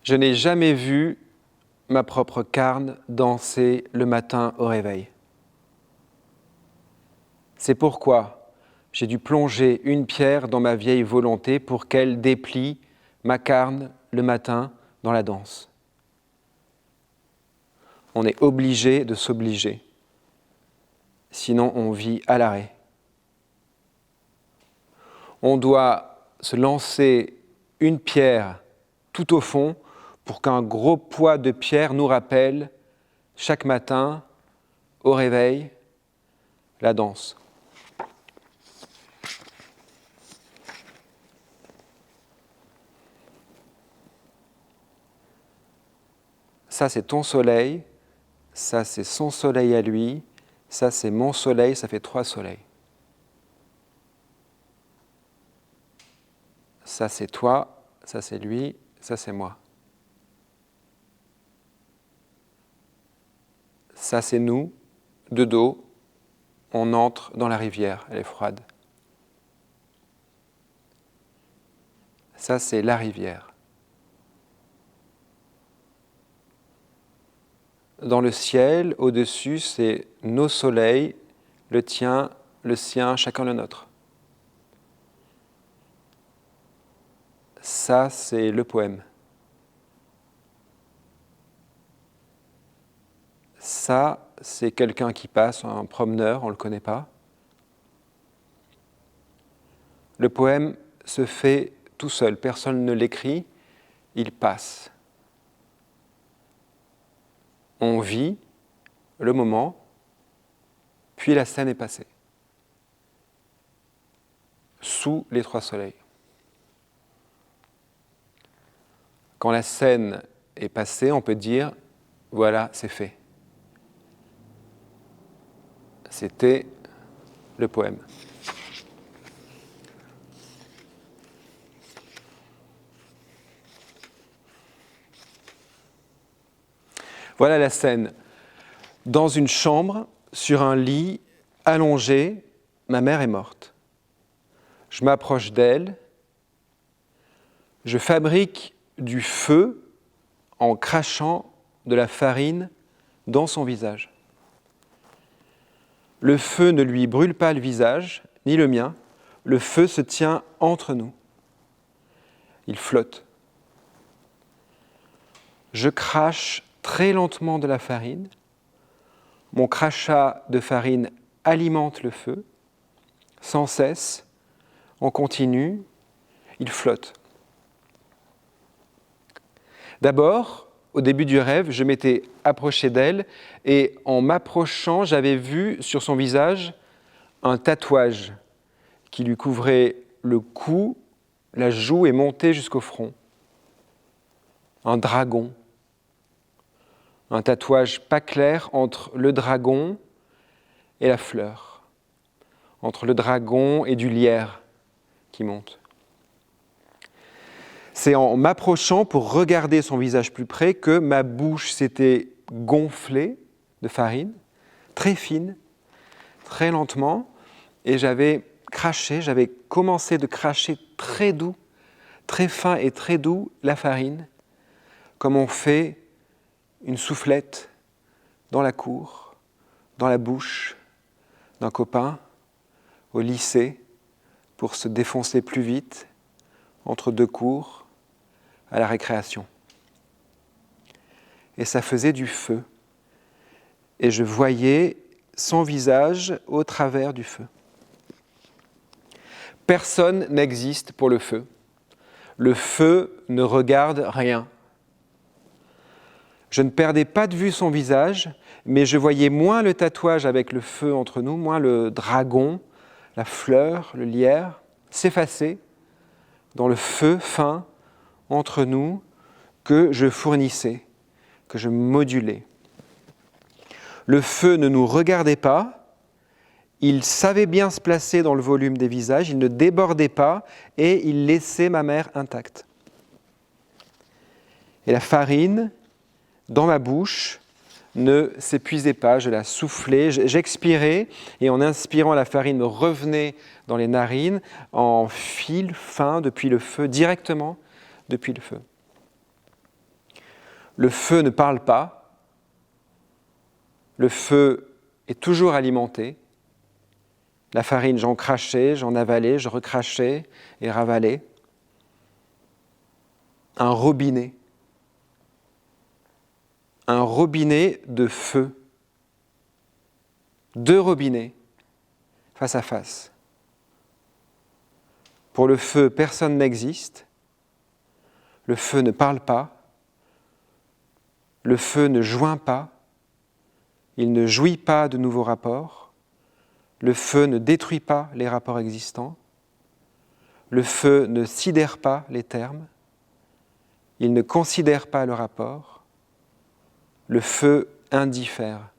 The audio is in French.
Je n'ai jamais vu ma propre carne danser le matin au réveil. C'est pourquoi j'ai dû plonger une pierre dans ma vieille volonté pour qu'elle déplie ma carne le matin dans la danse. On est obligé de s'obliger, sinon on vit à l'arrêt. On doit se lancer une pierre tout au fond pour qu'un gros poids de pierre nous rappelle chaque matin, au réveil, la danse. Ça, c'est ton soleil, ça, c'est son soleil à lui, ça, c'est mon soleil, ça fait 3 soleils. Ça, c'est toi, ça, c'est lui, ça, c'est moi. Ça, c'est nous, de dos, on entre dans la rivière, elle est froide. Ça, c'est la rivière. Dans le ciel, au-dessus, c'est nos soleils, le tien, le sien, chacun le nôtre. Ça, c'est le poème. Ça, c'est quelqu'un qui passe, un promeneur, on ne le connaît pas. Le poème se fait tout seul, personne ne l'écrit, il passe. On vit le moment, puis la scène est passée. Sous les 3 soleils. Quand la scène est passée, on peut dire, voilà, c'est fait. C'était le poème. Voilà la scène. Dans une chambre, sur un lit, allongé, ma mère est morte. Je m'approche d'elle, je fabrique du feu en crachant de la farine dans son visage. Le feu ne lui brûle pas le visage, ni le mien. Le feu se tient entre nous. Il flotte. Je crache très lentement de la farine. Mon crachat de farine alimente le feu. Sans cesse, on continue, il flotte. D'abord, au début du rêve, je m'étais approché d'elle et en m'approchant, j'avais vu sur son visage un tatouage qui lui couvrait le cou, la joue et montait jusqu'au front. Un dragon. Un tatouage pas clair entre le dragon et la fleur. Entre le dragon et du lierre qui monte. C'est en m'approchant pour regarder son visage plus près que ma bouche s'était gonflée de farine, très fine, très lentement, et j'avais commencé de cracher très doux, très fin et très doux la farine, comme on fait une soufflette dans la cour, dans la bouche d'un copain, au lycée, pour se défoncer plus vite, entre 2 cours, à la récréation. Et ça faisait du feu. Et je voyais son visage au travers du feu. Personne n'existe pour le feu. Le feu ne regarde rien. Je ne perdais pas de vue son visage, mais je voyais moins le tatouage avec le feu entre nous, moins le dragon, la fleur, le lierre, s'effacer dans le feu fin entre nous que je fournissais, que je modulais. Le feu ne nous regardait pas, il savait bien se placer dans le volume des visages, il ne débordait pas et il laissait ma mère intacte. Et la farine, dans ma bouche, ne s'épuisait pas, je la soufflais, j'expirais et en inspirant la farine me revenait dans les narines en fil fin depuis le feu, directement depuis le feu. Le feu ne parle pas. Le feu est toujours alimenté. La farine, j'en crachais, j'en avalais, je recrachais et ravalais. Un robinet de feu. 2 robinets face à face. Pour le feu, personne n'existe. Le feu ne parle pas. Le feu ne joint pas. Il ne jouit pas de nouveaux rapports. Le feu ne détruit pas les rapports existants. Le feu ne sidère pas les termes. Il ne considère pas le rapport. Le feu indiffère.